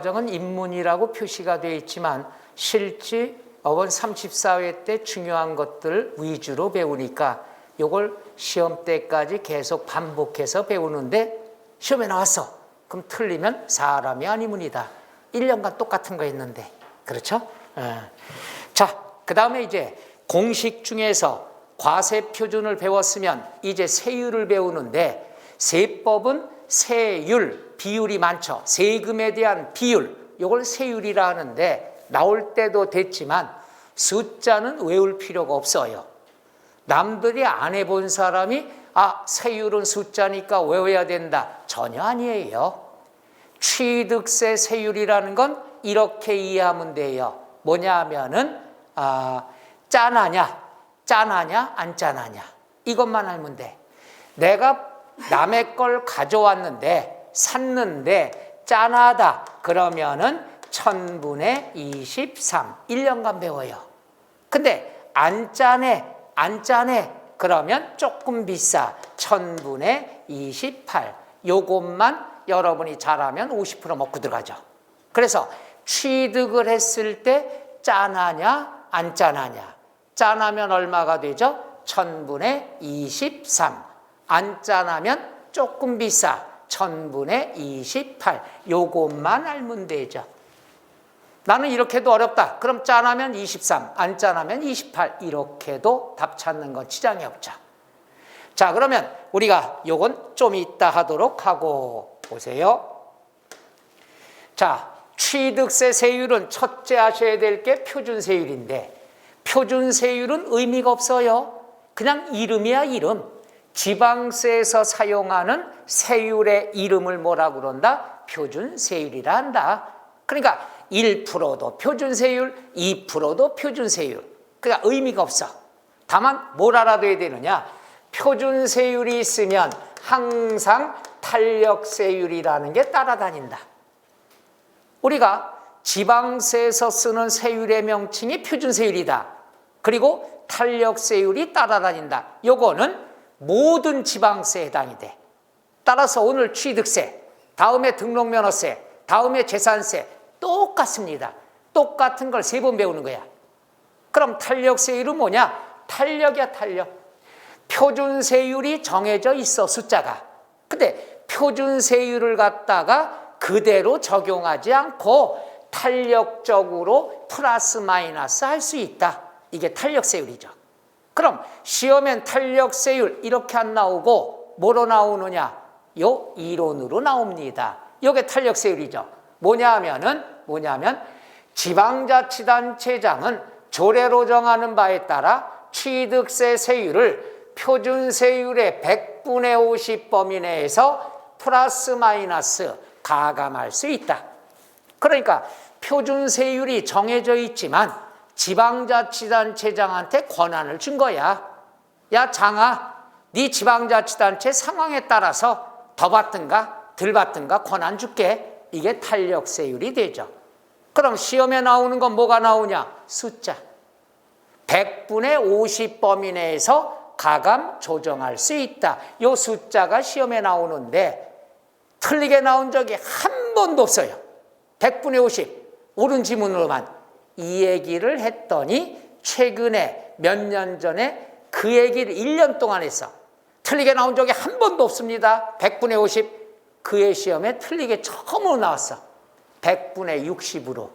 과정은 인문이라고 표시가 되어 있지만 실제 어원 34회 때 중요한 것들 위주로 배우니까 이걸 시험 때까지 계속 반복해서 배우는데 시험에 나왔어. 그럼 틀리면 사람이 아니문이다. 1년간 똑같은 거 했는데. 그렇죠? 자, 그 다음에 이제 공식 중에서 과세 표준을 배웠으면 이제 세율을 배우는데 세법은 세율, 비율이 많죠. 세금에 대한 비율, 이걸 세율이라 하는데 나올 때도 됐지만 숫자는 외울 필요가 없어요. 남들이 안 해본 사람이 세율은 숫자니까 외워야 된다. 전혀 아니에요. 취득세 세율이라는 건 이렇게 이해하면 돼요. 뭐냐 하면은 짠하냐 안 짠하냐 이것만 알면 돼. 내가 남의 걸 가져왔는데 샀는데 짠하다 그러면은 1000분의 23 1년간 배워요. 근데 안 짠해 그러면 조금 비싸 1000분의 28 요것만 여러분이 잘하면 50% 먹고 들어가죠. 그래서 취득을 했을 때 짠하냐 안 짠하냐. 짠하면 얼마가 되죠? 1000분의 23 안 짠하면 조금 비싸 1000분의 28 요것만 알면 되죠. 나는 이렇게도 어렵다. 그럼 짠하면 23 안 짠하면 28 이렇게도 답 찾는 건 지장이 없죠. 자, 그러면 우리가 요건 좀 이따 하도록 하고 보세요. 자, 취득세 세율은 첫째 하셔야 될 게 표준세율인데 표준세율은 의미가 없어요. 그냥 이름이야 이름. 지방세에서 사용하는 세율의 이름을 뭐라고 그런다? 표준세율이라 한다. 그러니까 1%도 표준세율, 2%도 표준세율. 그러니까 의미가 없어. 다만 뭘 알아둬야 되느냐? 표준세율이 있으면 항상 탄력세율이라는 게 따라다닌다. 우리가 지방세에서 쓰는 세율의 명칭이 표준세율이다. 그리고 탄력세율이 따라다닌다. 요거는 모든 지방세에 해당이 돼. 따라서 오늘 취득세, 다음에 등록면허세, 다음에 재산세 똑같습니다. 똑같은 걸 3번 배우는 거야. 그럼 탄력세율은 뭐냐? 탄력이야 탄력. 표준세율이 정해져 있어 숫자가. 근데 표준세율을 갖다가 그대로 적용하지 않고 탄력적으로 플러스 마이너스 할 수 있다. 이게 탄력세율이죠. 그럼 시험엔 탄력세율 이렇게 안 나오고 뭐로 나오느냐? 요 이론으로 나옵니다. 요게 탄력세율이죠. 뭐냐면 지방자치단체장은 조례로 정하는 바에 따라 취득세 세율을 표준세율의 100분의 50 범위 내에서 플러스 마이너스 가감할 수 있다. 그러니까 표준세율이 정해져 있지만 지방자치단체장한테 권한을 준 거야. 야 장아, 네 지방자치단체 상황에 따라서 더 받든가 덜 받든가 권한 줄게. 이게 탄력세율이 되죠. 그럼 시험에 나오는 건 뭐가 나오냐? 숫자. 100분의 50 범위 내에서 가감 조정할 수 있다. 이 숫자가 시험에 나오는데 틀리게 나온 적이 한 번도 없어요. 100분의 50 옳은 지문으로만 이 얘기를 했더니 최근에 몇 년 전에 그 얘기를 1년 동안 했어. 틀리게 나온 적이 한 번도 없습니다. 100분의 50 그의 시험에 틀리게 처음으로 나왔어. 100분의 60으로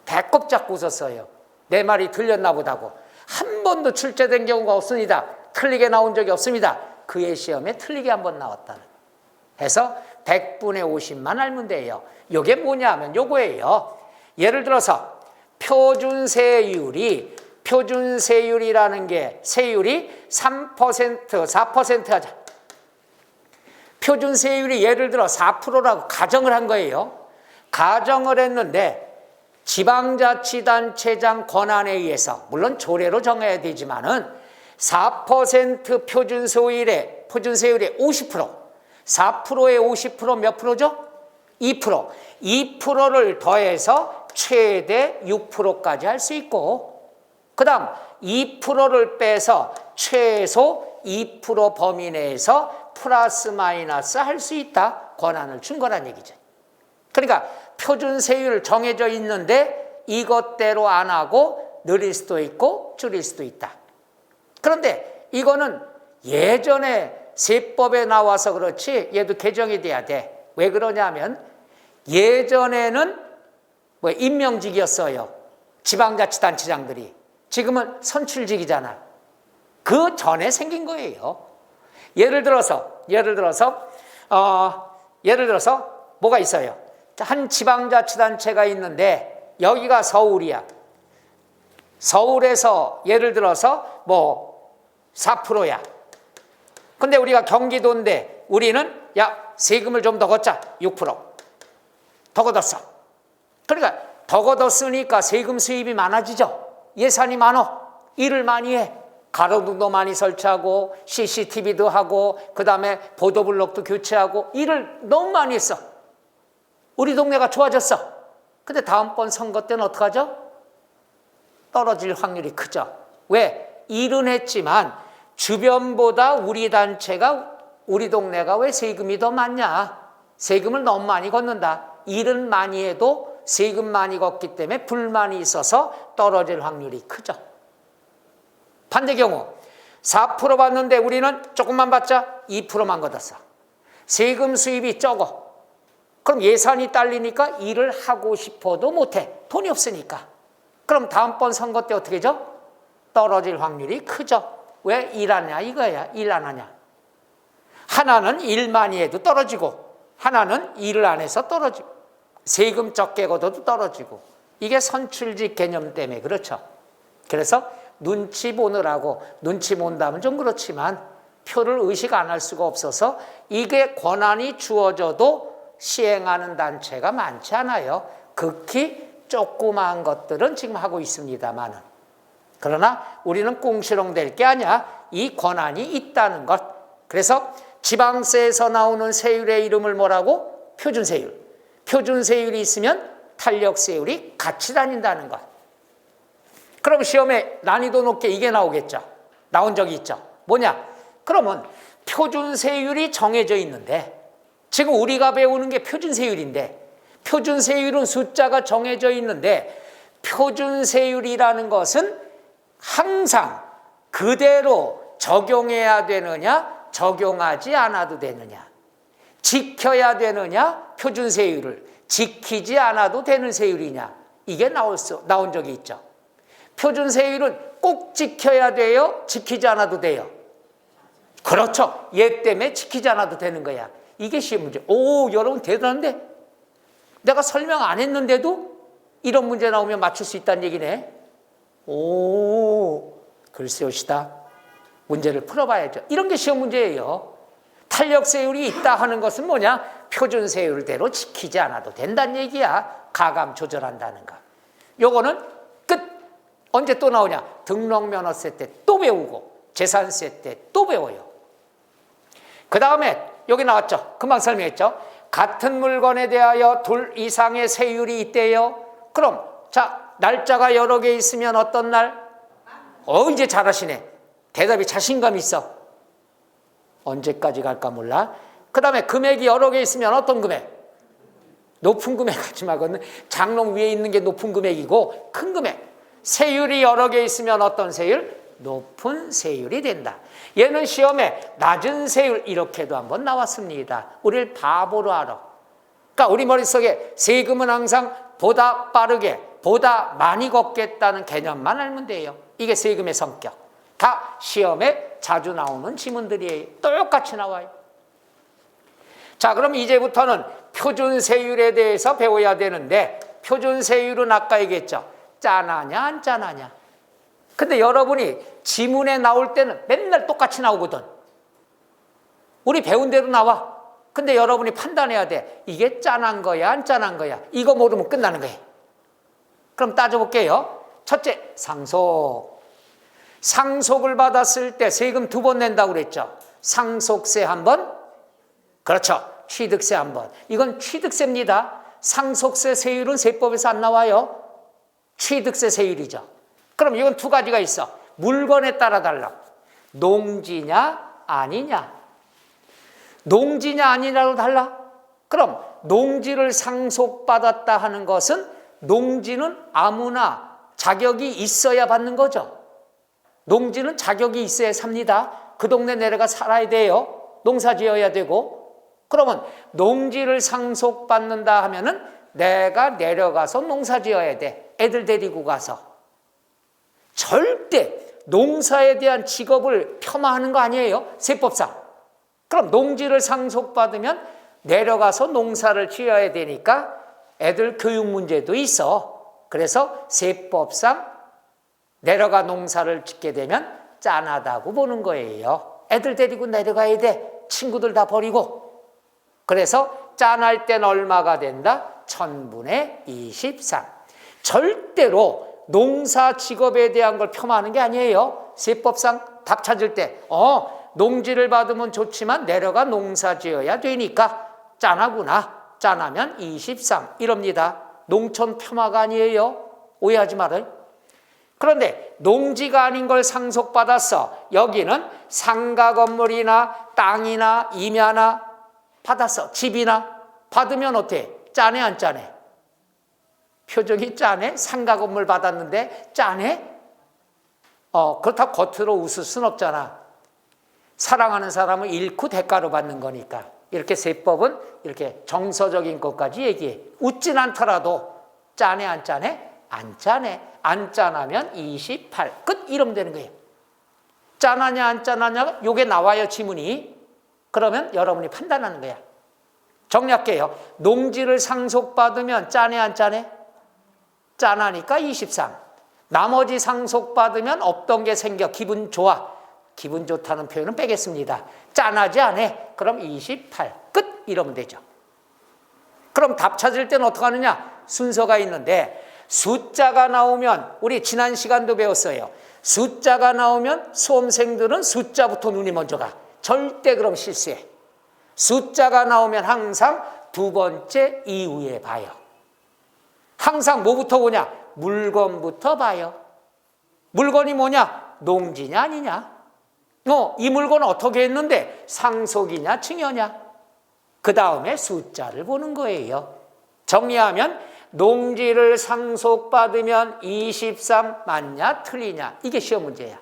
배꼽 잡고 웃었어요. 내 말이 들렸나 보다고. 한 번도 출제된 경우가 없습니다. 틀리게 나온 적이 없습니다. 그의 시험에 틀리게 한 번 나왔다는. 해서 100분의 50만 알면 돼요. 이게 뭐냐 하면 요거예요. 예를 들어서 표준세율이라는 게 세율이 3%, 4% 하자. 표준세율이 예를 들어 4%라고 가정을 한 거예요. 가정을 했는데 지방자치단체장 권한에 의해서 물론 조례로 정해야 되지만은 4% 표준세율의 50%, 4%의 50% 몇 프로죠? 2%. 2%를 더해서 최대 6%까지 할 수 있고 그 다음 2%를 빼서 최소 2% 범위 내에서 플러스 마이너스 할 수 있다. 권한을 준 거란 얘기죠. 그러니까 표준 세율 정해져 있는데 이것대로 안 하고 늘릴 수도 있고 줄일 수도 있다. 그런데 이거는 예전에 세법에 나와서 그렇지 얘도 개정이 돼야 돼. 왜 그러냐면 예전에는 뭐 임명직이었어요. 지방자치단체장들이. 지금은 선출직이잖아. 그 전에 생긴 거예요. 예를 들어서 뭐가 있어요? 한 지방자치단체가 있는데 여기가 서울이야. 서울에서 예를 들어서 뭐 4%야. 근데 우리가 경기도인데 우리는 야 세금을 좀 더 걷자. 6%. 더 걷었어. 그러니까 더 걷었으니까 세금 수입이 많아지죠. 예산이 많어. 일을 많이 해. 가로등도 많이 설치하고 CCTV도 하고 그다음에 보도블록도 교체하고 일을 너무 많이 했어. 우리 동네가 좋아졌어. 근데 다음번 선거 때는 어떡하죠? 떨어질 확률이 크죠. 왜? 일은 했지만 주변보다 우리 단체가 우리 동네가 왜 세금이 더 많냐? 세금을 너무 많이 걷는다. 일은 많이 해도 세금 많이 걷기 때문에 불만이 있어서 떨어질 확률이 크죠. 반대 경우 4% 받는데 우리는 조금만 받자 2%만 걷었어. 세금 수입이 적어. 그럼 예산이 딸리니까 일을 하고 싶어도 못해. 돈이 없으니까. 그럼 다음번 선거 때 어떻게 하죠? 떨어질 확률이 크죠. 왜 일하냐 이거야. 일 안 하냐. 하나는 일 많이 해도 떨어지고 하나는 일을 안 해서 떨어지고 세금 적게 걷어도 떨어지고 이게 선출직 개념 때문에 그렇죠. 그래서 눈치 보느라고 눈치 본다면 좀 그렇지만 표를 의식 안 할 수가 없어서 이게 권한이 주어져도 시행하는 단체가 많지 않아요. 극히 조그마한 것들은 지금 하고 있습니다만은. 그러나 우리는 꽁시렁 될 게 아니야. 이 권한이 있다는 것. 그래서 지방세에서 나오는 세율의 이름을 뭐라고? 표준세율. 표준세율이 있으면 탄력세율이 같이 다닌다는 것. 그럼 시험에 난이도 높게 이게 나오겠죠. 나온 적이 있죠. 뭐냐? 그러면 표준세율이 정해져 있는데 지금 우리가 배우는 게 표준세율인데 표준세율은 숫자가 정해져 있는데 표준세율이라는 것은 항상 그대로 적용해야 되느냐 적용하지 않아도 되느냐 지켜야 되느냐 표준세율을 지키지 않아도 되는 세율이냐 이게 나온 적이 있죠. 표준세율은 꼭 지켜야 돼요? 지키지 않아도 돼요? 그렇죠. 얘 때문에 지키지 않아도 되는 거야. 이게 시험 문제. 오, 여러분 대단한데? 내가 설명 안 했는데도 이런 문제 나오면 맞출 수 있다는 얘기네. 오, 글쎄요시다. 문제를 풀어봐야죠. 이런 게 시험 문제예요. 탄력세율이 있다 하는 것은 뭐냐? 표준세율대로 지키지 않아도 된다는 얘기야. 가감 조절한다는 거. 요거는 끝. 언제 또 나오냐? 등록면허세 때 또 배우고 재산세 때 또 배워요. 그 다음에 여기 나왔죠. 금방 설명했죠. 같은 물건에 대하여 둘 이상의 세율이 있대요. 그럼 자 날짜가 여러 개 있으면 어떤 날? 이제 잘하시네. 대답이 자신감 있어. 언제까지 갈까 몰라. 그 다음에 금액이 여러 개 있으면 어떤 금액? 높은 금액 하지 말고는 장롱 위에 있는 게 높은 금액이고 큰 금액. 세율이 여러 개 있으면 어떤 세율? 높은 세율이 된다. 얘는 시험에 낮은 세율 이렇게도 한번 나왔습니다. 우리를 바보로 알아. 그러니까 우리 머릿속에 세금은 항상 보다 빠르게 보다 많이 걷겠다는 개념만 알면 돼요. 이게 세금의 성격. 다 시험에 자주 나오는 지문들이에요. 똑같이 나와요. 자, 그럼 이제부터는 표준세율에 대해서 배워야 되는데 표준세율은 아까 얘기했죠. 짠하냐 안 짠하냐. 근데 여러분이 지문에 나올 때는 맨날 똑같이 나오거든. 우리 배운 대로 나와. 근데 여러분이 판단해야 돼. 이게 짠한 거야 안 짠한 거야. 이거 모르면 끝나는 거예요. 그럼 따져볼게요. 첫째, 상속. 상속을 받았을 때 세금 2번 낸다고 그랬죠. 상속세 1번, 그렇죠. 취득세 1번. 이건 취득세입니다. 상속세 세율은 세법에서 안 나와요. 취득세 세율이죠. 그럼 이건 2가지가 있어. 물건에 따라 달라. 농지냐 아니냐. 농지냐 아니냐로 달라. 그럼 농지를 상속받았다 하는 것은 농지는 아무나 자격이 있어야 받는 거죠. 농지는 자격이 있어야 삽니다. 그 동네 내려가 살아야 돼요. 농사 지어야 되고. 그러면 농지를 상속받는다 하면은 내가 내려가서 농사 지어야 돼. 애들 데리고 가서. 절대 농사에 대한 직업을 폄하하는 거 아니에요. 세법상. 그럼 농지를 상속받으면 내려가서 농사를 지어야 되니까 애들 교육 문제도 있어. 그래서 세법상 내려가 농사를 짓게 되면 짠하다고 보는 거예요. 애들 데리고 내려가야 돼. 친구들 다 버리고. 그래서 짠할 땐 얼마가 된다? 1000분의 23. 절대로 농사 직업에 대한 걸 폄하하는 게 아니에요. 세법상 답 찾을 때 농지를 받으면 좋지만 내려가 농사 지어야 되니까 짠하구나. 짠하면 23 이럽니다. 농촌 폄하가 아니에요. 오해하지 말아요. 그런데 농지가 아닌 걸 상속받았어. 여기는 상가 건물이나 땅이나 임야나 받았어. 집이나 받으면 어때? 짜네 안 짜네? 표정이 짜네? 상가 건물 받았는데 짜네? 그렇다고 겉으로 웃을 순 없잖아. 사랑하는 사람을 잃고 대가로 받는 거니까. 이렇게 세법은 이렇게 정서적인 것까지 얘기해. 웃진 않더라도 짜네 안 짜네? 안 짜네. 안 짠하면 28. 끝. 이러면 되는 거예요. 짠하냐 안 짠하냐 요게 나와요 지문이. 그러면 여러분이 판단하는 거야. 정리할게요. 농지를 상속받으면 짜네 안 짜네? 짠하니까 23. 나머지 상속받으면 없던 게 생겨. 기분 좋아. 기분 좋다는 표현은 빼겠습니다. 짠하지 않아. 그럼 28. 끝. 이러면 되죠. 그럼 답 찾을 때는 어떻게 하느냐? 순서가 있는데 숫자가 나오면 우리 지난 시간도 배웠어요. 숫자가 나오면 수험생들은 숫자부터 눈이 먼저 가. 절대 그럼 실수해. 숫자가 나오면 항상 두 번째 이후에 봐요. 항상 뭐부터 보냐? 물건부터 봐요. 물건이 뭐냐? 농지냐 아니냐? 이 물건은 어떻게 했는데 상속이냐 증여냐? 그 다음에 숫자를 보는 거예요. 정리하면 농지를 상속받으면 23 맞냐 틀리냐? 이게 시험 문제야.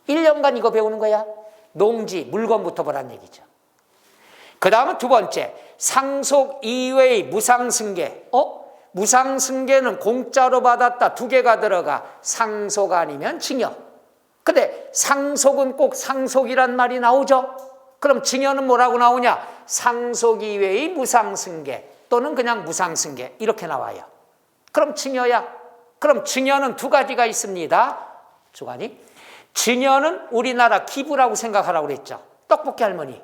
1년간 이거 배우는 거야. 농지, 물건부터 보란 얘기죠. 그 다음은 두 번째, 상속 이외의 무상승계. 무상승계는 공짜로 받았다. 두 개가 들어가. 상속 아니면 증여. 근데 상속은 꼭 상속이란 말이 나오죠. 그럼 증여는 뭐라고 나오냐? 상속 이외의 무상승계 또는 그냥 무상승계 이렇게 나와요. 그럼 증여야. 그럼 증여는 두 가지가 있습니다. 주관이. 증여는 우리나라 기부라고 생각하라고 그랬죠. 떡볶이 할머니.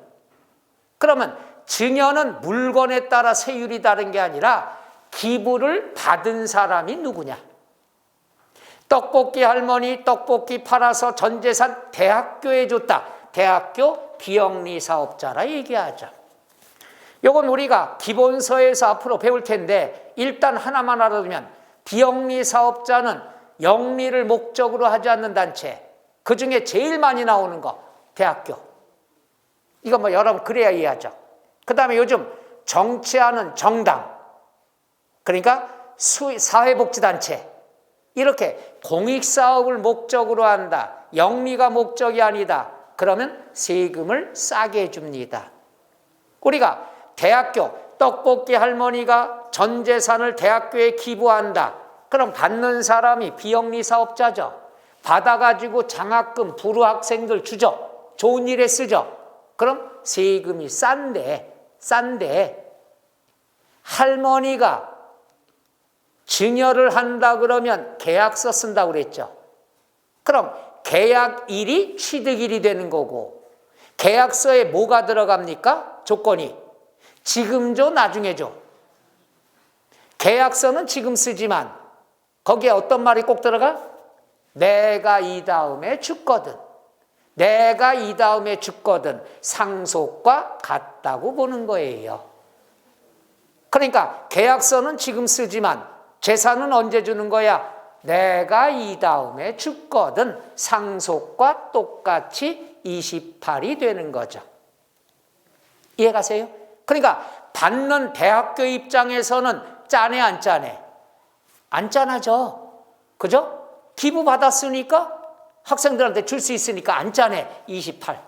그러면 증여는 물건에 따라 세율이 다른 게 아니라 기부를 받은 사람이 누구냐? 떡볶이 할머니 떡볶이 팔아서 전 재산 대학교에 줬다. 대학교 비영리 사업자라 얘기하죠. 요건 우리가 기본서에서 앞으로 배울 텐데 일단 하나만 알아두면 비영리 사업자는 영리를 목적으로 하지 않는 단체. 그중에 제일 많이 나오는 거 대학교. 이거 뭐 여러분 그래야 이해하죠. 그 다음에 요즘 정치하는 정당. 그러니까 사회복지단체. 이렇게 공익사업을 목적으로 한다. 영리가 목적이 아니다. 그러면 세금을 싸게 해줍니다. 우리가 대학교 떡볶이 할머니가 전 재산을 대학교에 기부한다. 그럼 받는 사람이 비영리 사업자죠. 받아가지고 장학금 부르 학생들 주죠. 좋은 일에 쓰죠. 그럼 세금이 싼데 할머니가 증여를 한다 그러면 계약서 쓴다고 그랬죠. 그럼 계약일이 취득일이 되는 거고 계약서에 뭐가 들어갑니까? 조건이 지금 줘 나중에 줘. 계약서는 지금 쓰지만 거기에 어떤 말이 꼭 들어가? 내가 이 다음에 죽거든. 내가 이 다음에 죽거든. 상속과 같다고 보는 거예요. 그러니까 계약서는 지금 쓰지만 재산은 언제 주는 거야? 내가 이 다음에 죽거든. 상속과 똑같이 28이 되는 거죠. 이해가세요? 그러니까 받는 대학교 입장에서는 짜네 안 짜네? 안 짠하죠. 그죠? 기부 받았으니까 학생들한테 줄 수 있으니까 안 짜네 28.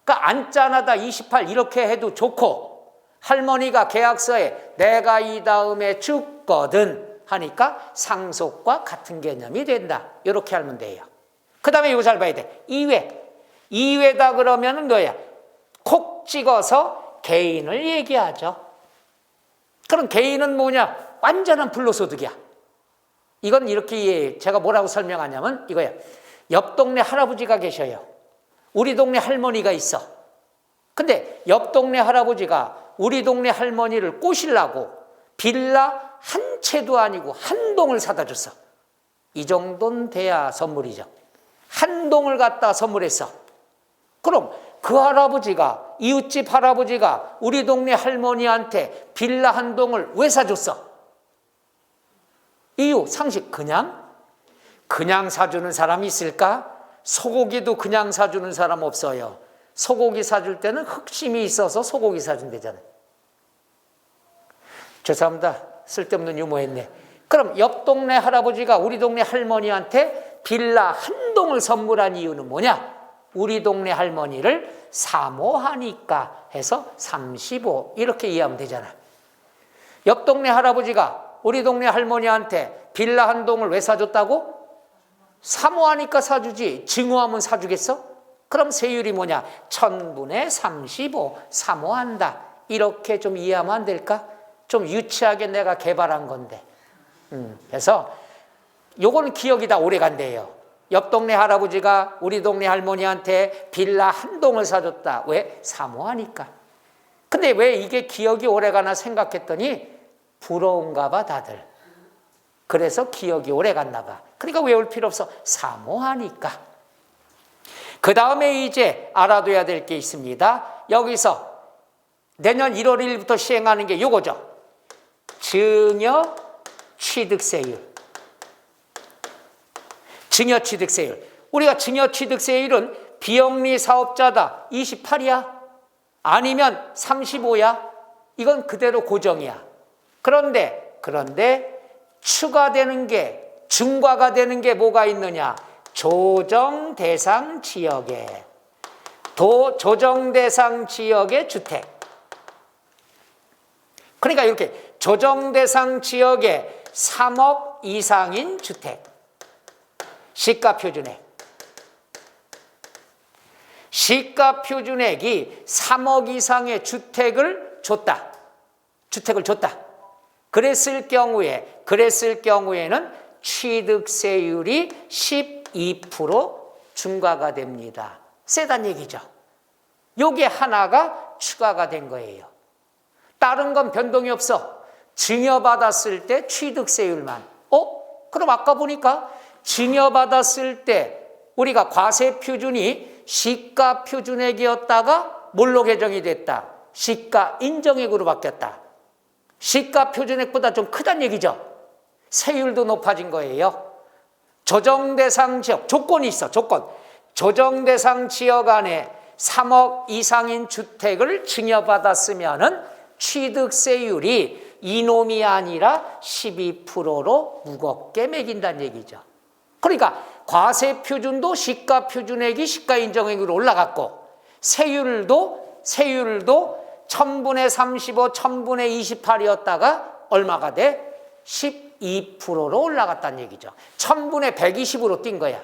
그러니까 안 짠하다 28 이렇게 해도 좋고, 할머니가 계약서에 내가 이 다음에 죽거든 하니까 상속과 같은 개념이 된다. 이렇게 하면 돼요. 그 다음에 이거 잘 봐야 돼. 이외다 그러면은 뭐야? 콕 찍어서 개인을 얘기하죠. 그럼 개인은 뭐냐? 완전한 불로소득이야. 이건 이렇게 이해해요. 제가 뭐라고 설명하냐면 이거야. 옆 동네 할아버지가 계셔요. 우리 동네 할머니가 있어. 근데 옆 동네 할아버지가 우리 동네 할머니를 꼬시려고 빌라 한 채도 아니고 한 동을 사다 줬어. 이 정도는 돼야 선물이죠. 한 동을 갖다 선물했어. 그럼 그 할아버지가, 이웃집 할아버지가 우리 동네 할머니한테 빌라 한 동을 왜 사줬어? 이유, 상식. 그냥 사주는 사람이 있을까? 소고기도 그냥 사주는 사람 없어요. 소고기 사줄 때는 흑심이 있어서 소고기 사준대잖아요. 죄송합니다. 쓸데없는 유머했네. 그럼 옆 동네 할아버지가 우리 동네 할머니한테 빌라 한 동을 선물한 이유는 뭐냐? 우리 동네 할머니를 사모하니까 해서 35 이렇게 이해하면 되잖아. 옆 동네 할아버지가 우리 동네 할머니한테 빌라 한 동을 왜 사줬다고? 사모하니까 사주지. 증오하면 사주겠어? 그럼 세율이 뭐냐? 1000분의 35 사모한다. 이렇게 좀 이해하면 안 될까? 좀 유치하게 내가 개발한 건데. 그래서 요거는 기억이 다 오래 간대요. 옆 동네 할아버지가 우리 동네 할머니한테 빌라 한 동을 사줬다. 왜? 사모하니까. 근데 왜 이게 기억이 오래 가나 생각했더니 부러운가 봐 다들. 그래서 기억이 오래 갔나 봐. 그러니까 외울 필요 없어. 사모하니까. 그 다음에 이제 알아둬야 될 게 있습니다. 여기서 내년 1월 1일부터 시행하는 게 요거죠. 증여 취득세율. 증여 취득세율. 우리가 증여 취득세율은 비영리 사업자다 28이야? 아니면 35야? 이건 그대로 고정이야. 그런데 추가되는 게, 중과가 되는 게 뭐가 있느냐? 조정 대상 지역에, 조정 대상 지역의 주택. 그러니까 이렇게 조정 대상 지역에 3억 이상인 주택. 시가 표준액. 시가 표준액이 3억 이상의 주택을 줬다. 그랬을 경우에는 취득세율이 12% 중과가 됩니다. 세단 얘기죠. 요게 하나가 추가가 된 거예요. 다른 건 변동이 없어. 증여받았을 때 취득세율만. 그럼 아까 보니까 증여받았을 때 우리가 과세 표준이 시가 표준액이었다가 뭘로 개정이 됐다? 시가 인정액으로 바뀌었다. 시가 표준액보다 좀 크다는 얘기죠. 세율도 높아진 거예요. 조정대상 지역, 조건이 있어. 조정대상 지역 안에 3억 이상인 주택을 증여받았으면은 취득세율이 이놈이 아니라 12%로 무겁게 매긴다는 얘기죠. 그러니까 과세 표준도 시가 표준액이 시가 인정액으로 올라갔고, 세율도 1000분의 35, 1000분의 28이었다가 얼마가 돼? 12%로 올라갔다는 얘기죠. 1000분의 120으로 뛴 거야.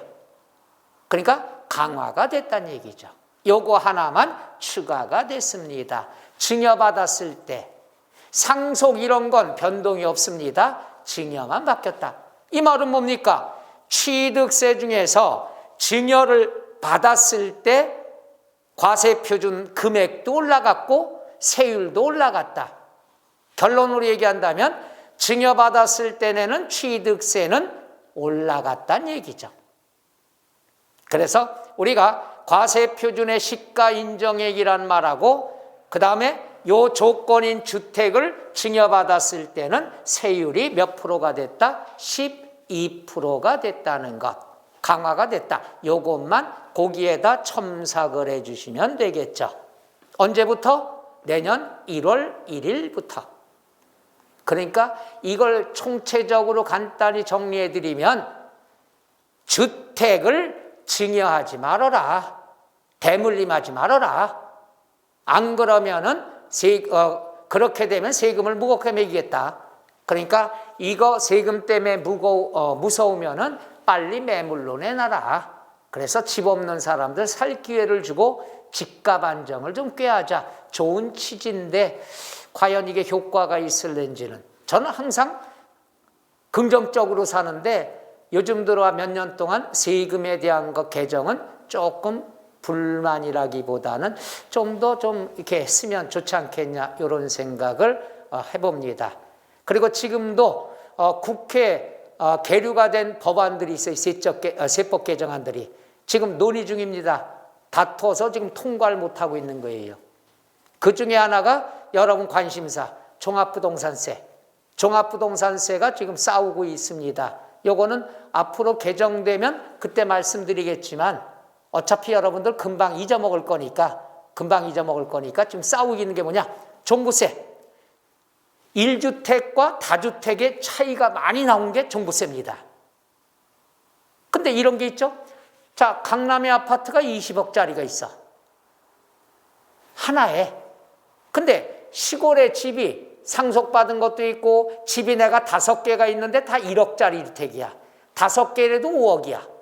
그러니까 강화가 됐다는 얘기죠. 요거 하나만 추가가 됐습니다. 증여받았을 때 상속 이런 건 변동이 없습니다. 증여만 바뀌었다. 이 말은 뭡니까? 취득세 중에서 증여를 받았을 때 과세표준 금액도 올라갔고 세율도 올라갔다. 결론으로 얘기한다면 증여받았을 때 내는 취득세는 올라갔다는 얘기죠. 그래서 우리가 과세표준의 시가 인정액이란 말하고, 그 다음에 요 조건인 주택을 증여받았을 때는 세율이 몇 프로가 됐다? 12%가 됐다는 것. 강화가 됐다. 요것만 거기에다 첨삭을 해주시면 되겠죠. 언제부터? 내년 1월 1일부터. 그러니까 이걸 총체적으로 간단히 정리해드리면 주택을 증여하지 말아라. 대물림하지 말아라. 안 그러면은 그렇게 되면 세금을 무겁게 매기겠다. 그러니까 이거 세금 때문에 무서우면은 빨리 매물로 내놔라. 그래서 집 없는 사람들 살 기회를 주고 집값 안정을 좀 꾀하자. 좋은 취지인데 과연 이게 효과가 있을는지는 저는 항상 긍정적으로 사는데 요즘 들어와 몇 년 동안 세금에 대한 것 개정은 조금 불만이라기보다는 좀 더 이렇게 했으면 좋지 않겠냐 이런 생각을 해봅니다. 그리고 지금도 국회 계류가 된 법안들이 있어요. 세법 개정안들이 지금 논의 중입니다. 다퉈서 지금 통과를 못하고 있는 거예요. 그 중에 하나가 여러분 관심사 종합부동산세. 종합부동산세가 지금 싸우고 있습니다. 요거는 앞으로 개정되면 그때 말씀드리겠지만 어차피 여러분들 금방 잊어먹을 거니까 지금 싸우고 있는 게 뭐냐? 종부세. 1주택과 다주택의 차이가 많이 나온 게 종부세입니다. 근데 이런 게 있죠? 자, 강남의 아파트가 20억짜리가 있어. 하나에. 근데 시골에 집이 상속받은 것도 있고 집이 내가 5개가 있는데 다 1억짜리 주택이야. 5개라도 5억이야.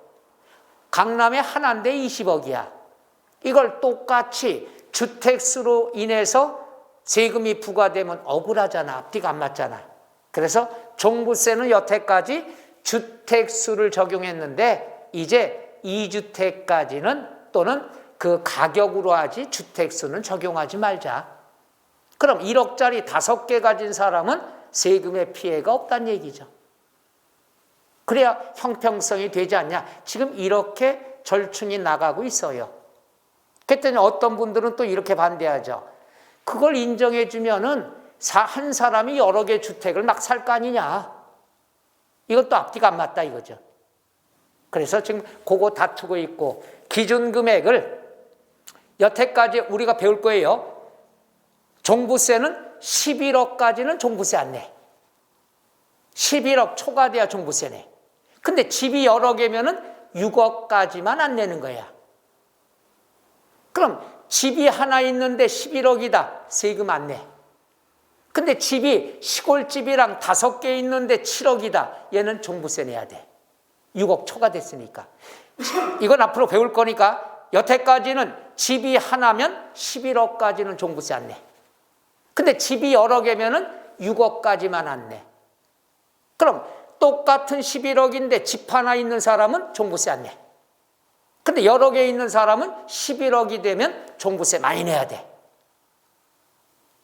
강남에 하나인데 20억이야. 이걸 똑같이 주택수로 인해서 세금이 부과되면 억울하잖아. 앞뒤가 안 맞잖아. 그래서 종부세는 여태까지 주택수를 적용했는데 이제 2주택까지는 또는 그 가격으로 하지 주택수는 적용하지 말자. 그럼 1억짜리 5개 가진 사람은 세금의 피해가 없다는 얘기죠. 그래야 형평성이 되지 않냐. 지금 이렇게 절충이 나가고 있어요. 그랬더니 어떤 분들은 또 이렇게 반대하죠. 그걸 인정해 주면은 한 사람이 여러 개 주택을 막 살 거 아니냐. 이건 또 앞뒤가 안 맞다 이거죠. 그래서 지금 그거 다투고 있고 기준금액을 여태까지 우리가 배울 거예요. 종부세는 11억까지는 종부세 안 내. 11억 초과돼야 종부세 내. 근데 집이 여러 개면은 6억까지만 안 내는 거야. 그럼 집이 하나 있는데 11억이다. 세금 안 내. 근데 집이 시골집이랑 5개 있는데 7억이다. 얘는 종부세 내야 돼. 6억 초과됐으니까. 이건 앞으로 배울 거니까 여태까지는 집이 하나면 11억까지는 종부세 안 내. 근데 집이 여러 개면은 6억까지만 안 내. 그럼 똑같은 11억인데 집 하나 있는 사람은 종부세 안 내. 근데 여러 개 있는 사람은 11억이 되면 종부세 많이 내야 돼.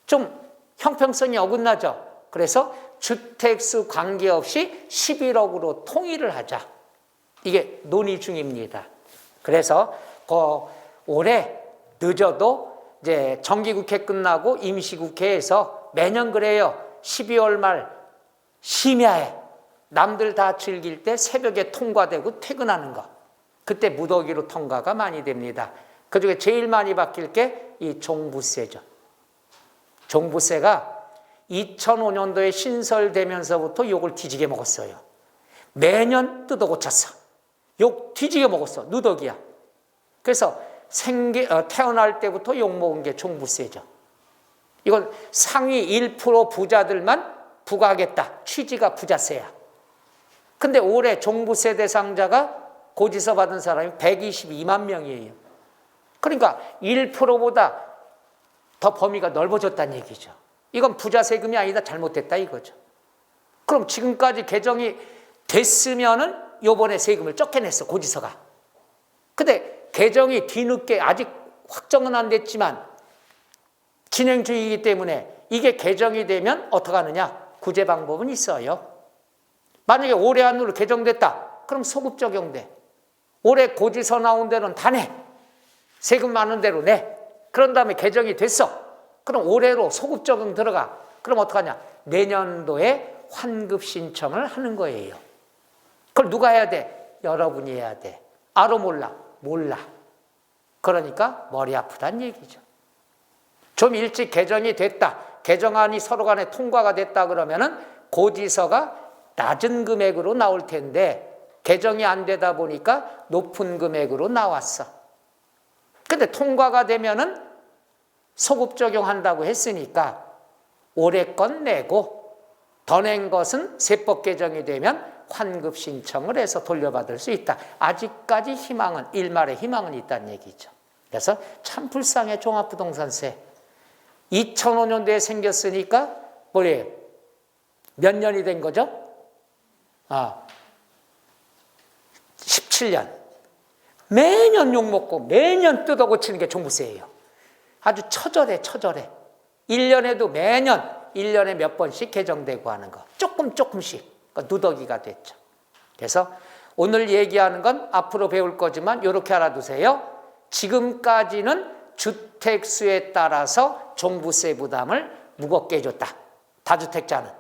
좀 형평성이 어긋나죠. 그래서 주택수 관계없이 11억으로 통일을 하자. 이게 논의 중입니다. 그래서 올해 늦어도 이제 정기국회 끝나고 임시국회에서 매년 그래요. 12월 말 심야에 남들 다 즐길 때 새벽에 통과되고 퇴근하는 거. 그때 무더기로 통과가 많이 됩니다. 그중에 제일 많이 바뀔 게 이 종부세죠. 종부세가 2005년도에 신설되면서부터 욕을 뒤지게 먹었어요. 매년 뜯어 고쳤어. 욕 뒤지게 먹었어. 누더기야. 그래서 태어날 때부터 욕 먹은 게 종부세죠. 이건 상위 1% 부자들만 부과하겠다. 취지가 부자세야. 근데 올해 종부세 대상자가 고지서 받은 사람이 122만 명이에요. 그러니까 1%보다 더 범위가 넓어졌다는 얘기죠. 이건 부자 세금이 아니다. 잘못됐다 이거죠. 그럼 지금까지 개정이 됐으면은 요번에 세금을 적게 냈어. 고지서가. 근데 개정이 뒤늦게 아직 확정은 안 됐지만 진행 중이기 때문에 이게 개정이 되면 어떻게 하느냐. 구제 방법은 있어요. 만약에 올해 안으로 개정됐다. 그럼 소급 적용돼. 올해 고지서 나온 데는 다 내. 세금 많은 대로 내. 그런 다음에 개정이 됐어. 그럼 올해로 소급 적용 들어가. 그럼 어떡하냐. 내년도에 환급 신청을 하는 거예요. 그걸 누가 해야 돼? 여러분이 해야 돼. 알아 몰라? 몰라. 그러니까 머리 아프다는 얘기죠. 좀 일찍 개정이 됐다. 개정안이 서로 간에 통과가 됐다 그러면은 고지서가 낮은 금액으로 나올 텐데 개정이 안 되다 보니까 높은 금액으로 나왔어. 근데 통과가 되면은 소급 적용한다고 했으니까 올해 건 내고 더 낸 것은 세법 개정이 되면 환급 신청을 해서 돌려받을 수 있다. 아직까지 희망은, 일말의 희망은 있다는 얘기죠. 그래서 참 불쌍해. 종합부동산세 2005년도에 생겼으니까 뭐래요? 몇 년이 된 거죠? 17년. 매년 욕먹고 매년 뜯어고치는 게 종부세예요. 아주 처절해. 1년에도 매년 1년에 몇 번씩 개정되고 하는 거. 조금씩 누더기가 됐죠. 그래서 오늘 얘기하는 건 앞으로 배울 거지만 이렇게 알아두세요. 지금까지는 주택수에 따라서 종부세 부담을 무겁게 해줬다. 다주택자는.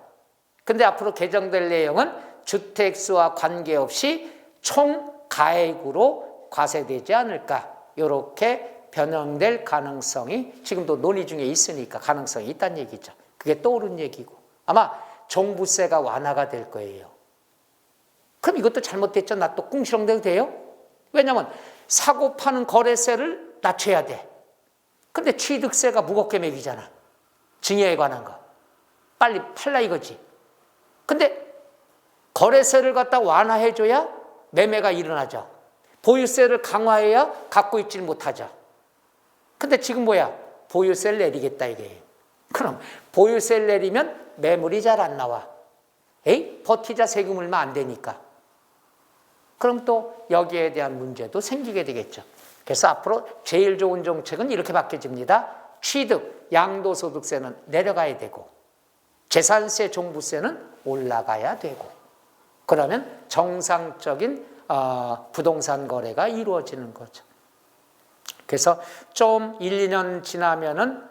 근데 앞으로 개정될 내용은 주택수와 관계없이 총 가액으로 과세되지 않을까. 이렇게 변형될 가능성이 지금도 논의 중에 있으니까 가능성이 있다는 얘기죠. 그게 떠오른 얘기고 아마 종부세가 완화가 될 거예요. 그럼 이것도 잘못됐죠. 나 또 꿍시렁대도 돼요? 왜냐하면 사고 파는 거래세를 낮춰야 돼. 근데 취득세가 무겁게 매기잖아. 증여에 관한 거. 빨리 팔라 이거지. 근데 거래세를 갖다 완화해줘야 매매가 일어나죠. 보유세를 강화해야 갖고 있질 못하죠. 근데 지금 뭐야? 보유세를 내리겠다 이게. 그럼 보유세를 내리면 매물이 잘 안 나와. 에이? 버티자 세금 물면 안 되니까. 그럼 또 여기에 대한 문제도 생기게 되겠죠. 그래서 앞으로 제일 좋은 정책은 이렇게 바뀌어집니다. 취득, 양도소득세는 내려가야 되고 재산세, 종부세는 올라가야 되고 그러면 정상적인 부동산 거래가 이루어지는 거죠. 그래서 좀 1, 2년 지나면은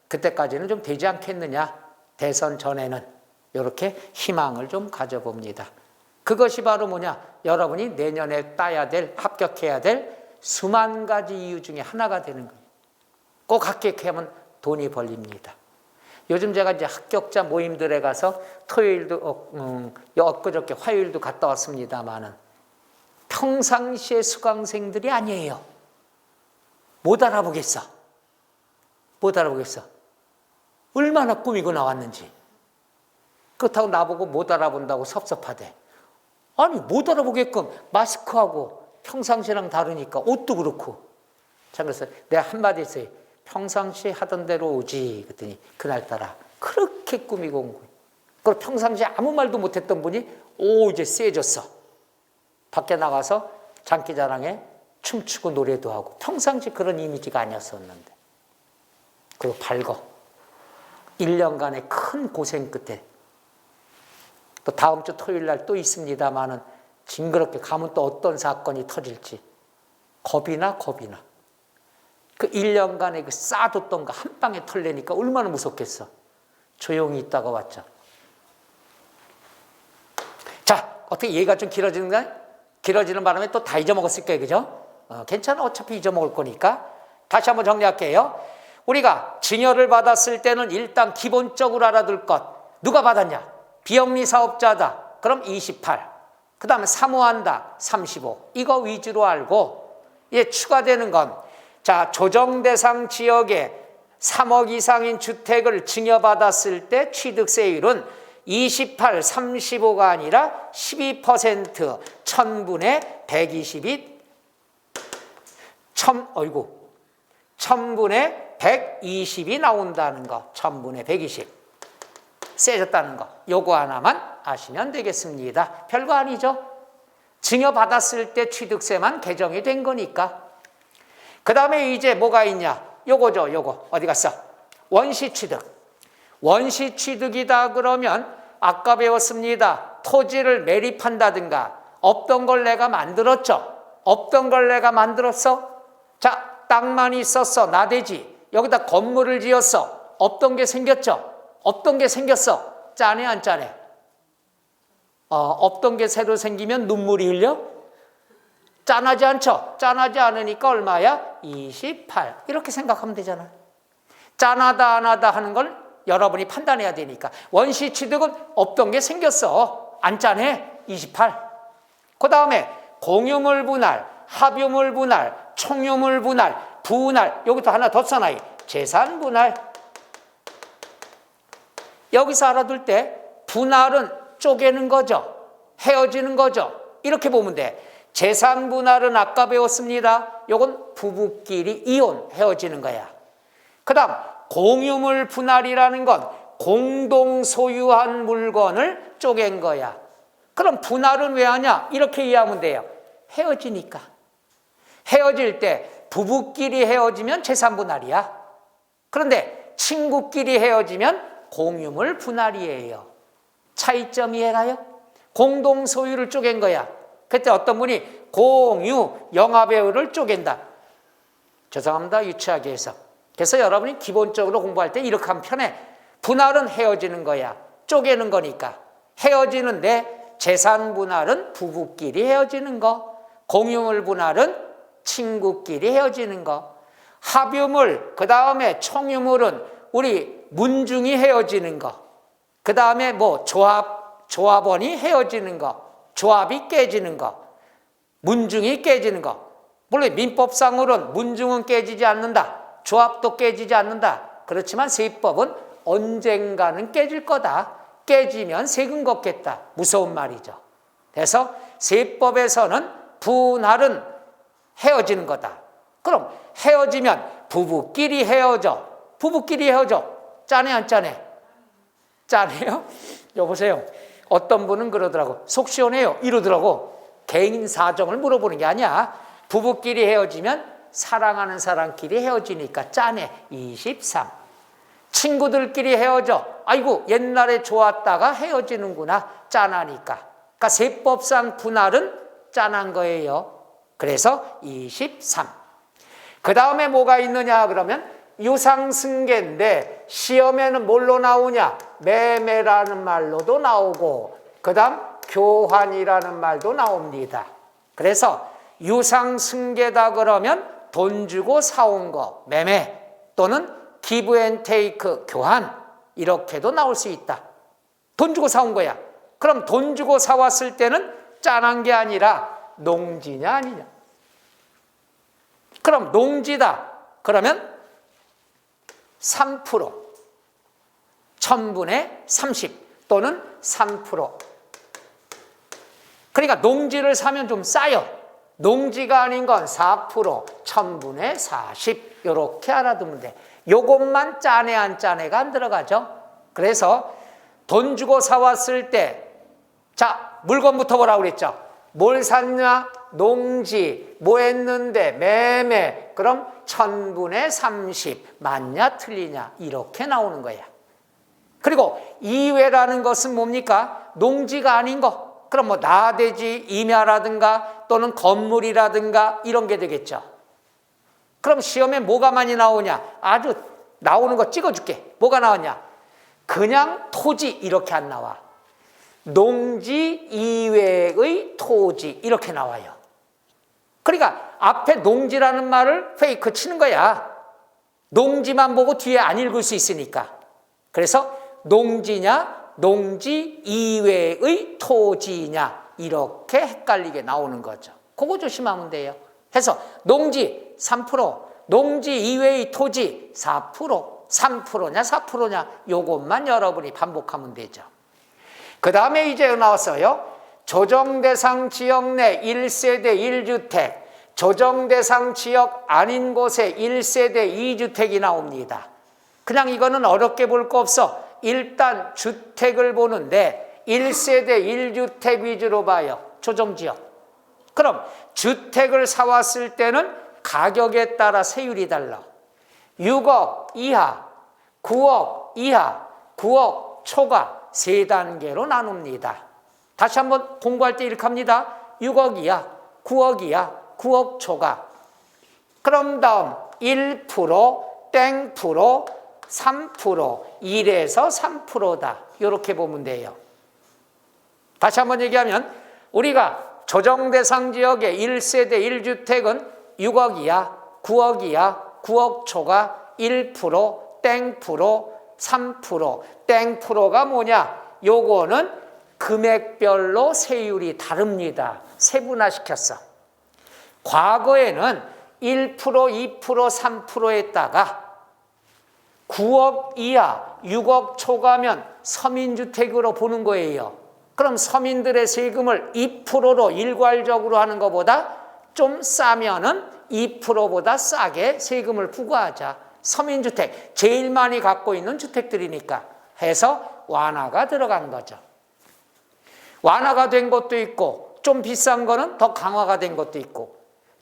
그때까지는 좀 되지 않겠느냐. 대선 전에는 이렇게 희망을 좀 가져봅니다. 그것이 바로 뭐냐? 여러분이 내년에 따야 될, 합격해야 될 수만 가지 이유 중에 하나가 되는 거예요. 꼭 합격하면 돈이 벌립니다. 요즘 제가 이제 합격자 모임들에 가서 토요일도, 엊그저께 화요일도 갔다 왔습니다만은 평상시의 수강생들이 아니에요. 못 알아보겠어. 얼마나 꾸미고 나왔는지. 그렇다고 나보고 못 알아본다고 섭섭하대. 아니 못 알아보게끔 마스크하고 평상시랑 다르니까 옷도 그렇고. 자 그래서 내가 한마디 했어요. 평상시 하던 대로 오지. 그랬더니 그날따라 그렇게 꾸미고 온 거예요. 그리고 평상시에 아무 말도 못했던 분이 이제 세졌어. 밖에 나가서 장기자랑에 춤추고 노래도 하고 평상시 그런 이미지가 아니었었는데. 그리고 밝어. 1년간의 큰 고생 끝에 또 다음 주 토요일 날 또 있습니다만은 징그럽게 가면 또 어떤 사건이 터질지 겁이 나. 그 1년간의 그 쌓아뒀던 거 한 방에 털려니까 얼마나 무섭겠어. 조용히 있다가 왔죠. 자, 어떻게 얘기가 좀 길어지는 바람에 또 다 잊어먹었을 거예요. 그죠? 괜찮아. 어차피 잊어먹을 거니까. 다시 한번 정리할게요. 우리가 증여를 받았을 때는 일단 기본적으로 알아둘 것. 누가 받았냐? 비영리 사업자다. 그럼 28. 그 다음에 사모한다. 35. 이거 위주로 알고 추가되는 건 자, 조정대상 지역에 3억 이상인 주택을 증여받았을 때 취득세율은 28, 35가 아니라 12%, 1000분의 120이 1000분의 120이 나온다는 거. 1000분의 120. 세졌다는 거. 요거 하나만 아시면 되겠습니다. 별거 아니죠? 증여받았을 때 취득세만 개정이 된 거니까. 그 다음에 이제 뭐가 있냐? 요거죠, 요거. 어디 갔어? 원시취득. 원시취득이다 그러면 아까 배웠습니다. 토지를 매립한다든가 없던 걸 내가 만들었죠. 없던 걸 내가 만들었어. 자, 땅만 있었어. 나대지. 여기다 건물을 지었어. 없던 게 생겼죠. 없던 게 생겼어. 짠해 안 짠해? 없던 게 새로 생기면 눈물이 흘려? 짠하지 않죠? 짠하지 않으니까 얼마야? 28. 이렇게 생각하면 되잖아. 짠하다 안 하다 하는 걸 여러분이 판단해야 되니까. 원시 취득은 없던 게 생겼어. 안 짠해. 28. 그 다음에 공유물 분할, 합유물 분할, 총유물 분할, 분할. 여기도 하나 더 써놔요. 재산 분할. 여기서 알아둘 때 분할은 쪼개는 거죠. 헤어지는 거죠. 이렇게 보면 돼. 재산 분할은 아까 배웠습니다. 요건 부부끼리 이혼, 헤어지는 거야. 그 다음 공유물 분할이라는 건 공동 소유한 물건을 쪼갠 거야. 그럼 분할은 왜 하냐? 이렇게 이해하면 돼요. 헤어지니까. 헤어질 때 부부끼리 헤어지면 재산 분할이야. 그런데 친구끼리 헤어지면 공유물 분할이에요. 차이점 이해가요? 공동 소유를 쪼갠 거야. 그때 어떤 분이 공유, 영화배우를 쪼갠다. 죄송합니다. 유치하게 해서. 그래서 여러분이 기본적으로 공부할 때 이렇게 하면 편해. 분할은 헤어지는 거야. 쪼개는 거니까. 헤어지는데 재산 분할은 부부끼리 헤어지는 거. 공유물 분할은 친구끼리 헤어지는 거. 합유물, 그 다음에 총유물은 우리 문중이 헤어지는 거. 그 다음에 뭐 조합원이 헤어지는 거. 조합이 깨지는 거. 문중이 깨지는 거. 물론 민법상으로는 문중은 깨지지 않는다. 조합도 깨지지 않는다. 그렇지만 세법은 언젠가는 깨질 거다. 깨지면 세금 걷겠다. 무서운 말이죠. 그래서 세법에서는 분할은 헤어지는 거다. 그럼 헤어지면 부부끼리 헤어져. 부부끼리 헤어져. 짠해 안 짠해? 짠해요? 여보세요. 어떤 분은 그러더라고. 속 시원해요. 이러더라고. 개인 사정을 물어보는 게 아니야. 부부끼리 헤어지면 사랑하는 사람끼리 헤어지니까 짠해. 23. 친구들끼리 헤어져. 아이고 옛날에 좋았다가 헤어지는구나. 짠하니까. 그러니까 세법상 분할은 짠한 거예요. 그래서 23. 그 다음에 뭐가 있느냐 그러면 유상승계인데 시험에는 뭘로 나오냐? 매매라는 말로도 나오고 그 다음 교환이라는 말도 나옵니다. 그래서 유상승계다 그러면 돈 주고 사온 거 매매 또는 기브 앤 테이크 교환 이렇게도 나올 수 있다. 돈 주고 사온 거야. 그럼 돈 주고 사왔을 때는 짠한 게 아니라 농지냐 아니냐. 그럼 농지다. 그러면 3% 1000분의 30 또는 3%. 그러니까 농지를 사면 좀 싸요. 농지가 아닌 건 4% 1000분의 40 이렇게 알아두면 돼. 요것만 짠해 안 짠해가 안 들어가죠. 그래서 돈 주고 사왔을 때 자 물건부터 뭐라고 그랬죠? 뭘 샀냐? 농지. 뭐 했는데? 매매. 그럼 1000분의 30 맞냐 틀리냐 이렇게 나오는 거야. 그리고 이외라는 것은 뭡니까? 농지가 아닌 거. 그럼 뭐 나대지, 임야라든가 또는 건물이라든가 이런 게 되겠죠. 그럼 시험에 뭐가 많이 나오냐? 아주 나오는 거 찍어줄게. 뭐가 나오냐? 그냥 토지 이렇게 안 나와. 농지 이외의 토지 이렇게 나와요. 그러니까 앞에 농지라는 말을 페이크 치는 거야. 농지만 보고 뒤에 안 읽을 수 있으니까. 그래서 농지냐 농지 이외의 토지냐 이렇게 헷갈리게 나오는 거죠. 그거 조심하면 돼요. 해서 농지 3%, 농지 이외의 토지 4%, 3%냐 4%냐 요것만 여러분이 반복하면 되죠. 그 다음에 이제 나왔어요. 조정대상 지역 내 1세대 1주택, 조정대상 지역 아닌 곳에 1세대 2주택이 나옵니다. 그냥 이거는 어렵게 볼 거 없어. 일단 주택을 보는데 1세대 1주택 위주로 봐요. 조정지역. 그럼 주택을 사왔을 때는 가격에 따라 세율이 달라. 6억 이하, 9억 이하, 9억 초과 세 단계로 나눕니다. 다시 한번 공부할 때 이렇게 합니다. 6억 이하, 9억 이하, 9억 초과. 그럼 다음 1%, 땡 프로, 3%, 1에서 3%다. 이렇게 보면 돼요. 다시 한번 얘기하면 우리가 조정대상 지역의 1세대 1주택은 6억 이하, 9억 이하, 9억 초과, 1%, 땡프로, 3%. 땡프로가 뭐냐? 요거는 금액별로 세율이 다릅니다. 세분화시켰어. 과거에는 1%, 2%, 3%에다가 9억 이하, 6억 초과면 서민주택으로 보는 거예요. 그럼 서민들의 세금을 2%로 일괄적으로 하는 것보다 좀 싸면은 2%보다 싸게 세금을 부과하자. 서민주택, 제일 많이 갖고 있는 주택들이니까 해서 완화가 들어간 거죠. 완화가 된 것도 있고 좀 비싼 거는 더 강화가 된 것도 있고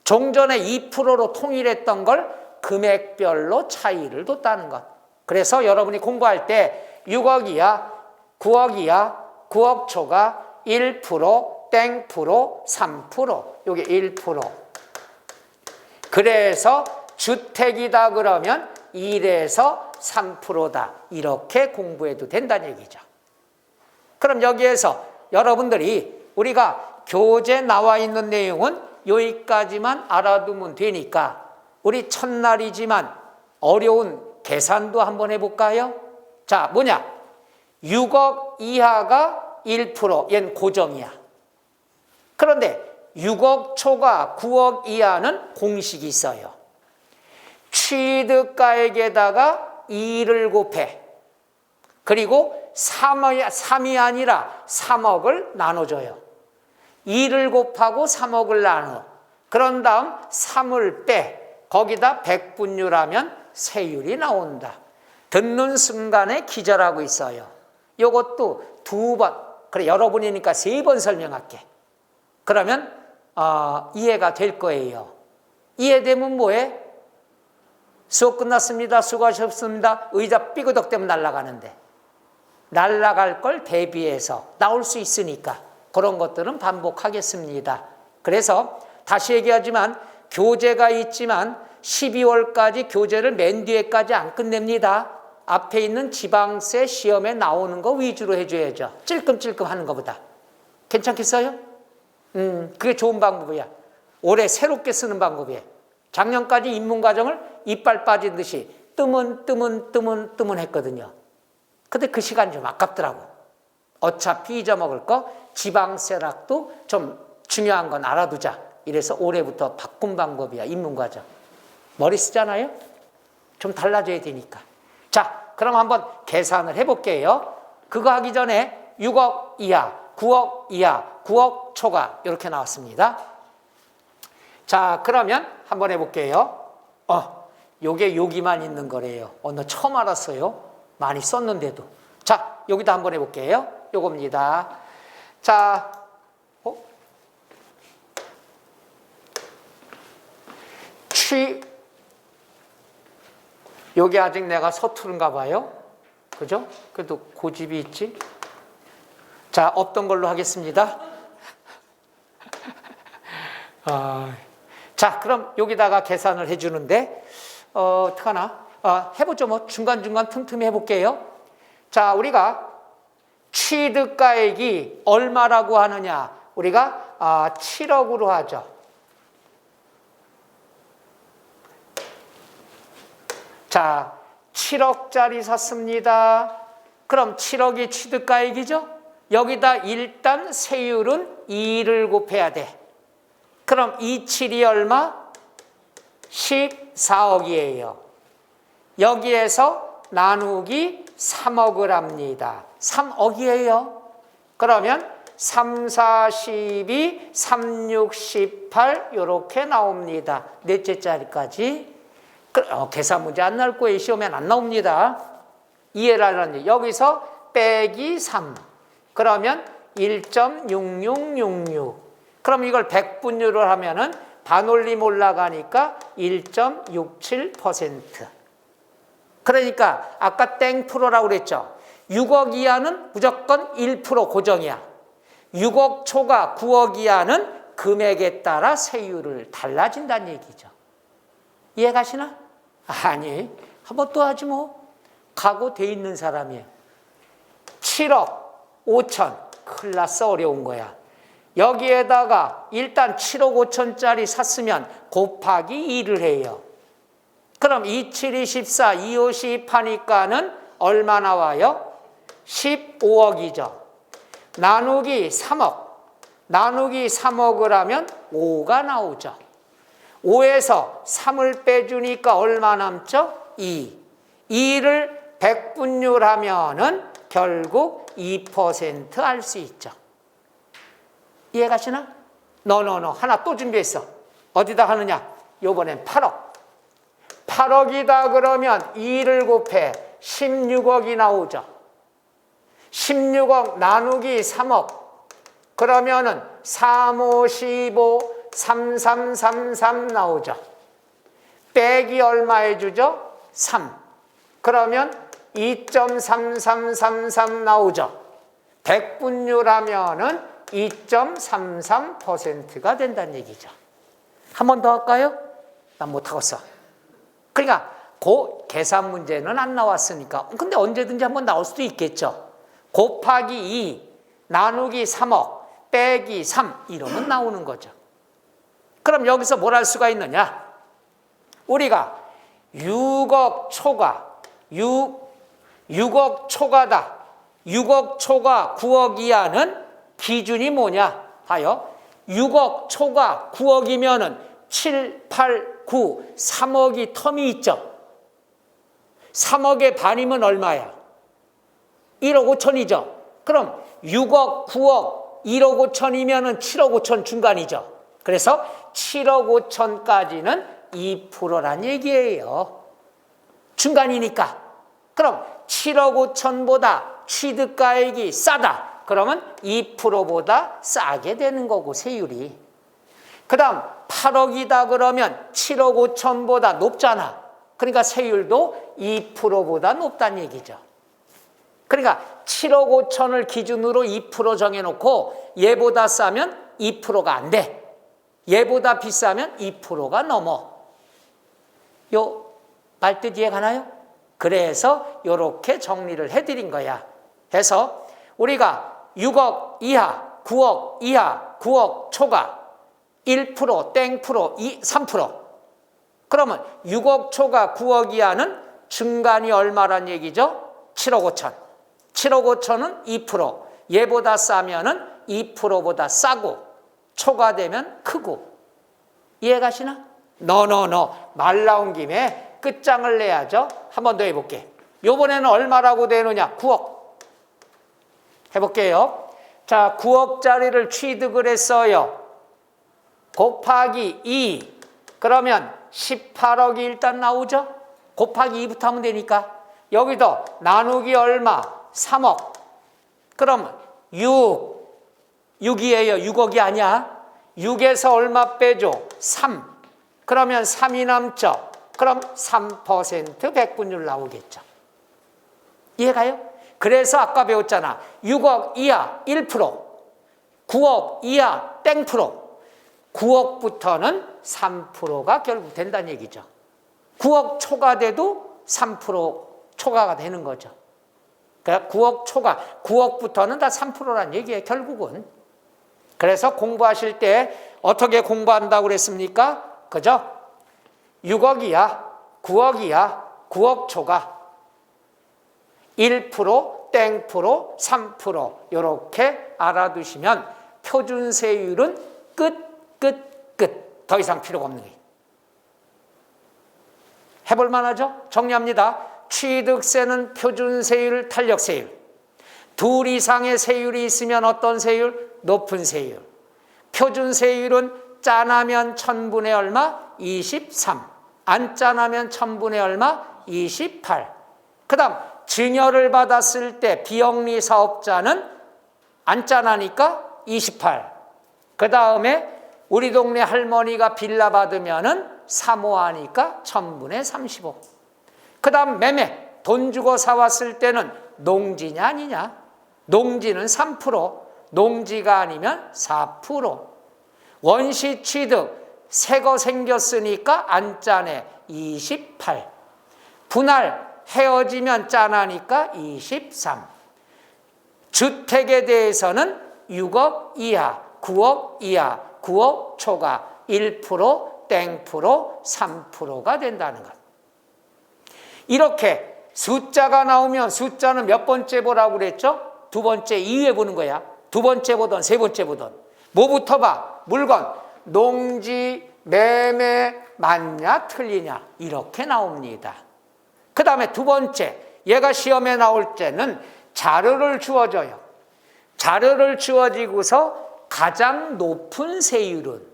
종전에 2%로 통일했던 걸 금액별로 차이를 뒀다는 것. 그래서 여러분이 공부할 때 6억 이하, 9억 이하, 9억 초가 1%, 땡프로, 3%, 요게 1%. 그래서 주택이다 그러면 1에서 3%다. 이렇게 공부해도 된다는 얘기죠. 그럼 여기에서 여러분들이 우리가 교재 나와 있는 내용은 여기까지만 알아두면 되니까 우리 첫날이지만 어려운 계산도 한번 해볼까요? 자, 뭐냐? 6억 이하가 1%, 얘는 고정이야. 그런데 6억 초과 9억 이하는 공식이 있어요. 취득가액에다가 2를 곱해. 그리고 3이 아니라 3억을 나눠줘요. 2를 곱하고 3억을 나눠. 그런 다음 3을 빼. 거기다 백분율하면 세율이 나온다. 듣는 순간에 기절하고 있어요. 이것도 2번, 그래 여러분이니까 3번 설명할게. 그러면 이해가 될 거예요. 이해되면 뭐해? 수업 끝났습니다. 수고하셨습니다. 의자 삐그덕대면 날아가는데 날아갈 걸 대비해서 나올 수 있으니까 그런 것들은 반복하겠습니다. 그래서 다시 얘기하지만 교재가 있지만 12월까지 교재를 맨 뒤에까지 안 끝냅니다. 앞에 있는 지방세 시험에 나오는 거 위주로 해줘야죠. 찔끔찔끔 하는 것보다. 괜찮겠어요? 그게 좋은 방법이야. 올해 새롭게 쓰는 방법이에요. 작년까지 인문과정을 이빨 빠진 듯이 뜨문 했거든요. 근데 그 시간이 좀 아깝더라고. 어차피 잊어먹을 거 지방세락도 좀 중요한 건 알아두자. 이래서 올해부터 바꾼 방법이야. 인문과정. 머리 쓰잖아요? 좀 달라져야 되니까. 자, 그럼 한번 계산을 해볼게요. 그거 하기 전에 6억 이하, 9억 이하, 9억 초과 이렇게 나왔습니다. 자, 그러면 한번 해볼게요. 요게 여기만 있는 거래요. 너 처음 알았어요? 많이 썼는데도. 자, 여기다 한번 해볼게요. 요겁니다. 자, 여기 아직 내가 서투른가 봐요. 그죠? 그래도 고집이 있지. 자, 없던 걸로 하겠습니다. 자, 그럼 여기다가 계산을 해주는데 어떡하나? 해보죠. 뭐 중간중간 틈틈이 해볼게요. 자, 우리가 취득가액이 얼마라고 하느냐? 우리가 7억으로 하죠. 자, 7억짜리 샀습니다. 그럼 7억이 취득가액이죠? 여기다 일단 세율은 2를 곱해야 돼. 그럼 2, 7이 얼마? 14억이에요. 여기에서 나누기 3억을 합니다. 3억이에요. 그러면 3, 4, 12, 3, 6, 18 이렇게 나옵니다. 넷째 자리까지. 계산 문제 안 나올 거예요. 시험엔 안 나옵니다. 이해를 하려니 여기서 빼기 3. 그러면 1.6666. 그럼 이걸 백분율을 하면은 반올림 올라가니까 1.67%. 그러니까 아까 땡프로라고 그랬죠. 6억 이하는 무조건 1% 고정이야. 6억 초과 9억 이하는 금액에 따라 세율을 달라진다는 얘기죠. 이해 가시나? 아니, 한번 또 하지 뭐. 각오돼 있는 사람이에요. 7억 5천. 큰일 났어. 어려운 거야. 여기에다가 일단 7억 5천짜리 샀으면 곱하기 2를 해요. 그럼 27이 14, 25, 12 하니까는 얼마 나와요? 15억이죠. 나누기 3억. 나누기 3억을 하면 5가 나오죠. 5에서 3을 빼주니까 얼마 남죠? 2. 2를 백분율하면은 결국 2% 알 수 있죠. 이해가시나? 노노노. 하나 또 준비했어. 어디다 하느냐? 요번엔 8억. 8억이다 그러면 2를 곱해 16억이 나오죠. 16억 나누기 3억. 그러면은 3, 5, 15, 3, 3, 3, 3 나오죠. 빼기 얼마 해주죠? 3. 그러면 2.3333 나오죠. 백분율하면은 2.33%가 된다는 얘기죠. 한 번 더 할까요? 난 못하겠어. 그러니까 그 계산 문제는 안 나왔으니까. 근데 언제든지 한번 나올 수도 있겠죠. 곱하기 2 나누기 3억 빼기 3 이러면 나오는 거죠. 그럼 여기서 뭘 할 수가 있느냐? 우리가 6억 초과 6억 초과다. 6억 초과 9억 이하는 기준이 뭐냐 하여 6억 초과 9억이면은 7, 8, 9, 3억이 텀이 있죠. 3억의 반이면 얼마야? 1억 5천이죠. 그럼 6억, 9억, 1억 5천이면은 7억 5천 중간이죠. 그래서 7억 5천까지는 2%란 얘기예요. 중간이니까. 그럼 7억 5천보다 취득가액이 싸다. 그러면 2%보다 싸게 되는 거고 세율이. 그 다음 8억이다 그러면 7억 5천보다 높잖아. 그러니까 세율도 2%보다 높다는 얘기죠. 그러니까 7억 5천을 기준으로 2% 정해놓고 얘보다 싸면 2%가 안 돼. 얘보다 비싸면 2%가 넘어. 요 말뜻 이해 가나요? 그래서 이렇게 정리를 해드린 거야. 해서 우리가 6억 이하, 9억 이하, 9억 초과 1%, 땡프로, 3%. 그러면 6억 초과 9억 이하는 중간이 얼마란 얘기죠? 7억 5천. 7억 5천은 2%. 얘보다 싸면은 2%보다 싸고 초과되면 크고. 이해가시나? 노노노. 말 나온 김에 끝장을 내야죠. 한 번 더 해볼게. 요번에는 얼마라고 되느냐? 9억. 해볼게요. 자, 9억짜리를 취득을 했어요. 곱하기 2. 그러면 18억이 일단 나오죠? 곱하기 2부터 하면 되니까. 여기도 나누기 얼마? 3억. 그럼 6이에요. 6억이 아니야. 6에서 얼마 빼줘? 3. 그러면 3이 남죠? 그럼 3% 백분율 나오겠죠. 이해가요? 그래서 아까 배웠잖아. 6억 이하 1%, 9억 이하 땡%. 9억부터는 3%가 결국 된다는 얘기죠. 9억 초과돼도 3% 초과가 되는 거죠. 그러니까 9억 초과, 9억부터는 다 3%란 얘기예요, 결국은. 그래서 공부하실 때 어떻게 공부한다고 그랬습니까? 그죠? 6억 이하, 9억 이하, 9억 초과, 1%, 땡%, 3% 이렇게 알아두시면 표준세율은 끝. 더 이상 필요가 없는 거예요. 해볼 만하죠? 정리합니다. 취득세는 표준세율, 탄력세율. 둘 이상의 세율이 있으면 어떤 세율? 높은 세율. 표준세율은 짠하면 1000분의 얼마? 23. 안 짠하면 1000분의 얼마? 28. 그 다음 증여를 받았을 때 비영리 사업자는 안 짠하니까 28. 그 다음에 우리 동네 할머니가 빌라 받으면은 사모하니까 1000분의 35. 그 다음 매매, 돈 주고 사왔을 때는 농지냐 아니냐? 농지는 3%, 농지가 아니면 4%. 원시 취득, 새거 생겼으니까 안 짜네, 28. 분할, 헤어지면 짠하니까 23. 주택에 대해서는 6억 이하, 9억 이하, 9억 초과 1%, 땡%, 3%가 된다는 것. 이렇게 숫자가 나오면 숫자는 몇 번째 보라고 그랬죠? 두 번째 이후에 보는 거야. 두 번째 보던 세 번째 보던. 뭐부터 봐? 물건. 농지, 매매, 맞냐 틀리냐 이렇게 나옵니다. 그 다음에 두 번째, 얘가 시험에 나올 때는 자료를 주어줘요. 자료를 주어지고서 가장 높은 세율은,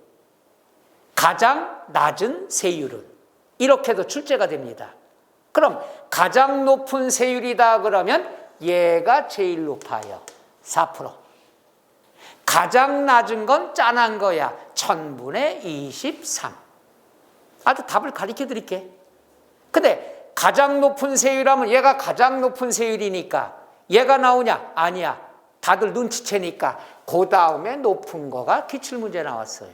가장 낮은 세율은 이렇게도 출제가 됩니다. 그럼 가장 높은 세율이다 그러면 얘가 제일 높아요. 4%. 가장 낮은 건 짠한 거야. 1000분의 23. 아주 답을 가르쳐 드릴게. 근데 가장 높은 세율하면 얘가 가장 높은 세율이니까 얘가 나오냐? 아니야. 다들 눈치채니까 그 다음에 높은 거가 기출문제 나왔어요.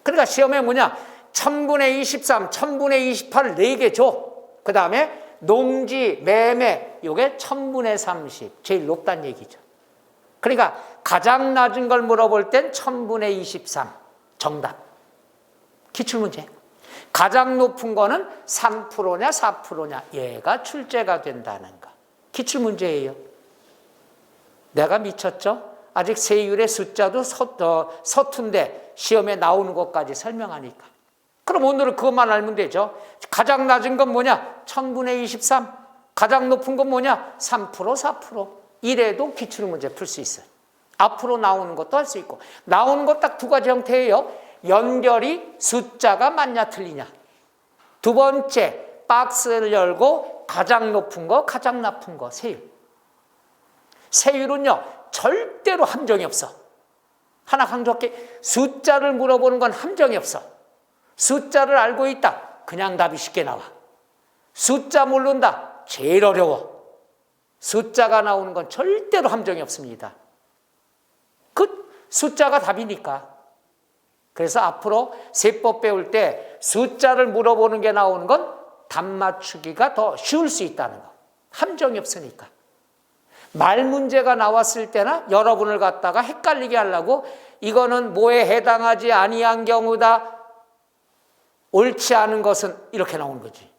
그러니까 시험에 뭐냐? 1000분의 23, 1000분의 28을 4개 줘. 그 다음에 농지, 매매, 요게 1000분의 30. 제일 높다는 얘기죠. 그러니까 가장 낮은 걸 물어볼 땐 1000분의 23. 정답. 기출문제. 가장 높은 거는 3%냐 4%냐 얘가 출제가 된다는 거. 기출문제예요. 내가 미쳤죠? 아직 세율의 숫자도 서툰데 시험에 나오는 것까지 설명하니까. 그럼 오늘은 그것만 알면 되죠. 가장 낮은 건 뭐냐? 1000분의 23. 가장 높은 건 뭐냐? 3%, 4%. 이래도 기출문제 풀 수 있어요. 앞으로 나오는 것도 할 수 있고. 나오는 것 딱 두 가지 형태예요. 연결이 숫자가 맞냐 틀리냐. 두 번째, 박스를 열고 가장 높은 거, 가장 낮은 거, 세율. 세율은요, 절대로 함정이 없어. 하나 강조할게. 숫자를 물어보는 건 함정이 없어. 숫자를 알고 있다. 그냥 답이 쉽게 나와. 숫자 모른다. 제일 어려워. 숫자가 나오는 건 절대로 함정이 없습니다. 그 숫자가 답이니까. 그래서 앞으로 세법 배울 때 숫자를 물어보는 게 나오는 건 답 맞추기가 더 쉬울 수 있다는 거. 함정이 없으니까. 말 문제가 나왔을 때나 여러분을 갖다가 헷갈리게 하려고 이거는 뭐에 해당하지 아니한 경우다. 옳지 않은 것은 이렇게 나오는 거지.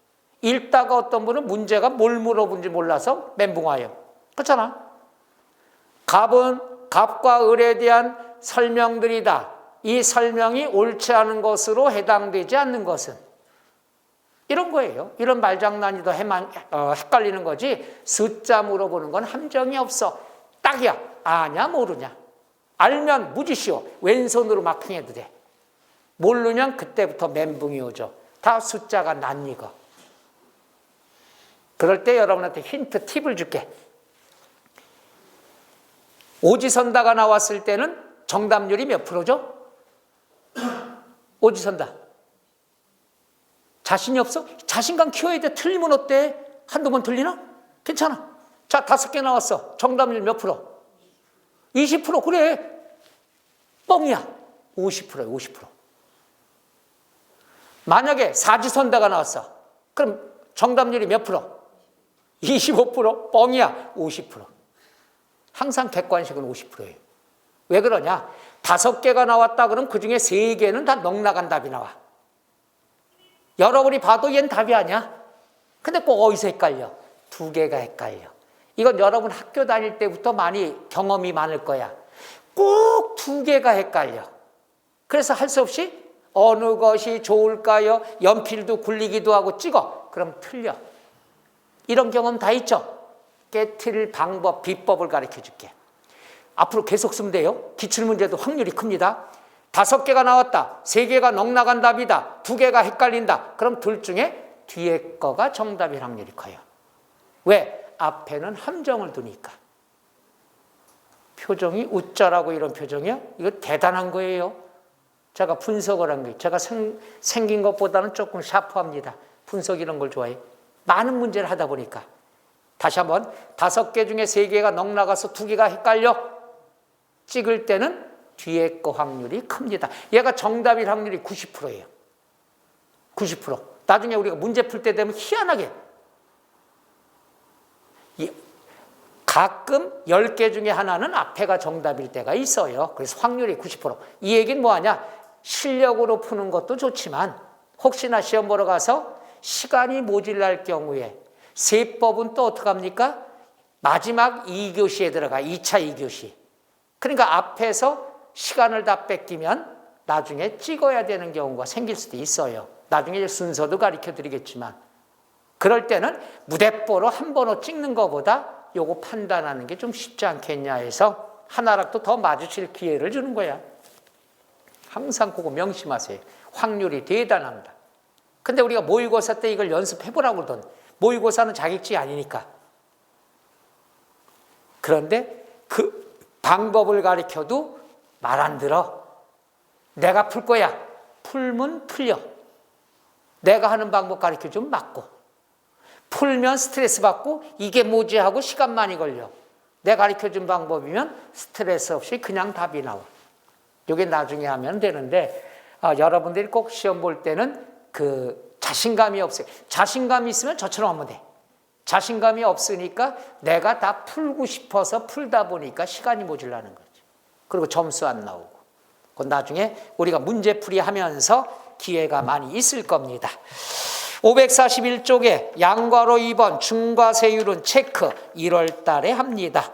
읽다가 어떤 분은 문제가 뭘 물어본지 몰라서 멘붕 와요. 그렇잖아. 갑은 갑과 을에 대한 설명들이다. 이 설명이 옳지 않은 것으로 해당되지 않는 것은 이런 거예요. 이런 말장난이 더 헷갈리는 거지. 숫자 물어보는 건 함정이 없어. 딱이야. 아냐 모르냐. 알면 무지 쉬워. 왼손으로 마킹해도 돼. 모르면 그때부터 멘붕이 오죠. 다 숫자가 낯익어. 그럴 때 여러분한테 힌트 팁을 줄게. 오지선다가 나왔을 때는 정답률이 몇 프로죠? 오지선다. 자신이 없어? 자신감 키워야 돼. 틀리면 어때? 한두 번 틀리나? 괜찮아. 자, 5개 나왔어. 정답률 몇 프로? 20%. 그래. 뻥이야. 50%야, 50%. 만약에 사지선다가 나왔어. 그럼 정답률이 몇 프로? 25%. 뻥이야. 50%. 항상 객관식은 50%예요. 왜 그러냐? 5개가 나왔다 그러면 그중에 3개는 다 넉나간 답이 나와. 여러분이 봐도 얘는 답이 아니야. 근데 꼭 어디서 헷갈려? 2개가 헷갈려. 이건 여러분 학교 다닐 때부터 많이 경험이 많을 거야. 꼭 2개가 헷갈려. 그래서 할 수 없이 어느 것이 좋을까요? 연필도 굴리기도 하고 찍어. 그럼 틀려. 이런 경험 다 있죠? 깨트릴 방법, 비법을 가르쳐 줄게. 앞으로 계속 쓰면 돼요. 기출문제도 확률이 큽니다. 5개가 나왔다. 3개가 넉나간 답이다. 2개가 헷갈린다. 그럼 둘 중에 뒤에 거가 정답일 확률이 커요. 왜? 앞에는 함정을 두니까. 표정이 웃자라고 이런 표정이요? 이거 대단한 거예요. 제가 분석을 한 거예요. 제가 생긴 것보다는 조금 샤프합니다. 분석 이런 걸 좋아해요. 많은 문제를 하다 보니까. 다시 한번 5개 중에 3개가 넉나가서 2개가 헷갈려. 찍을 때는 뒤에 거 확률이 큽니다. 얘가 정답일 확률이 90%예요. 90%. 나중에 우리가 문제 풀 때 되면 희한하게 가끔 10개 중에 하나는 앞에가 정답일 때가 있어요. 그래서 확률이 90%. 이 얘기는 뭐하냐? 실력으로 푸는 것도 좋지만 혹시나 시험 보러 가서 시간이 모자랄 경우에 세법은 또 어떡합니까? 마지막 2교시에 들어가, 2차 2교시. 그러니까 앞에서 시간을 다 뺏기면 나중에 찍어야 되는 경우가 생길 수도 있어요. 나중에 순서도 가르쳐 드리겠지만. 그럴 때는 무대뽀로 한 번호 찍는 것보다 요거 판단하는 게 좀 쉽지 않겠냐 해서 하나라도 더 마주칠 기회를 주는 거야. 항상 그거 명심하세요. 확률이 대단합니다. 근데 우리가 모의고사 때 이걸 연습해보라고 그러던, 모의고사는 자격증이 아니니까. 그런데 그 방법을 가르쳐도 말 안 들어. 내가 풀 거야. 풀면 틀려. 내가 하는 방법 가르쳐주면 맞고. 풀면 스트레스 받고 이게 뭐지 하고 시간 많이 걸려. 내가 가르쳐준 방법이면 스트레스 없이 그냥 답이 나와. 이게 나중에 하면 되는데 여러분들이 꼭 시험 볼 때는 그 자신감이 없어요. 자신감이 있으면 저처럼 하면 돼. 자신감이 없으니까 내가 다 풀고 싶어서 풀다 보니까 시간이 모자라는 거죠. 그리고 점수 안 나오고. 그건 나중에 우리가 문제풀이 하면서 기회가 많이 있을 겁니다. 541쪽에 양괄호 2번 중과세율은 체크 1월 달에 합니다.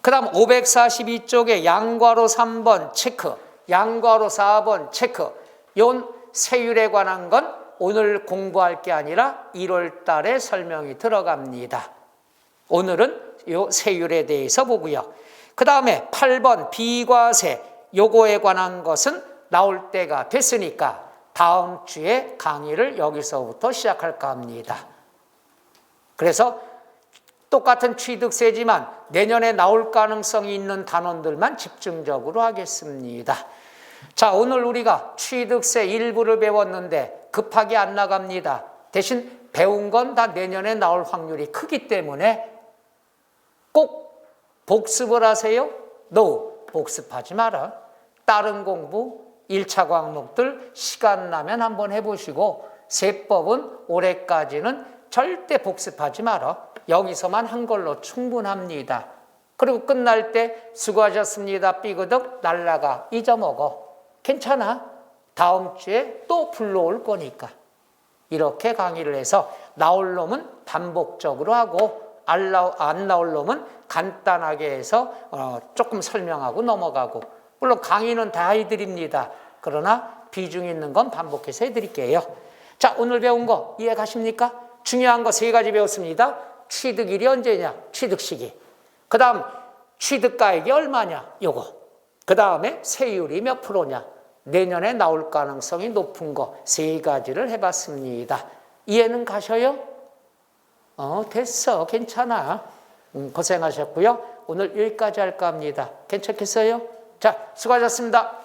그 다음 542쪽에 양괄호 3번 체크, 양괄호 4번 체크. 요 세율에 관한 건 오늘 공부할 게 아니라 1월 달에 설명이 들어갑니다. 오늘은 요 세율에 대해서 보고요. 그 다음에 8번 비과세, 요거에 관한 것은 나올 때가 됐으니까 다음 주에 강의를 여기서부터 시작할까 합니다. 그래서 똑같은 취득세지만 내년에 나올 가능성이 있는 단원들만 집중적으로 하겠습니다. 자, 오늘 우리가 취득세 일부를 배웠는데 급하게 안 나갑니다. 대신 배운 건 다 내년에 나올 확률이 크기 때문에 꼭 복습을 하세요? No, 복습하지 마라. 다른 공부 1차 과목들 시간 나면 한번 해보시고 세법은 올해까지는 절대 복습하지 마라. 여기서만 한 걸로 충분합니다. 그리고 끝날 때 수고하셨습니다. 삐그덕 날라가 잊어먹어. 괜찮아. 다음 주에 또 불러올 거니까. 이렇게 강의를 해서 나올 놈은 반복적으로 하고 안 나올 놈은 간단하게 해서 조금 설명하고 넘어가고. 물론 강의는 다 해드립니다. 그러나 비중 있는 건 반복해서 해드릴게요. 자, 오늘 배운 거 이해 가십니까? 중요한 거 3가지 배웠습니다. 취득일이 언제냐? 취득 시기. 그 다음 취득가액이 얼마냐? 요거. 그 다음에 세율이 몇 프로냐? 내년에 나올 가능성이 높은 거 3가지를 해봤습니다. 이해는 가셔요? 됐어. 괜찮아. 고생하셨고요. 오늘 여기까지 할까 합니다. 괜찮겠어요? 자, 수고하셨습니다.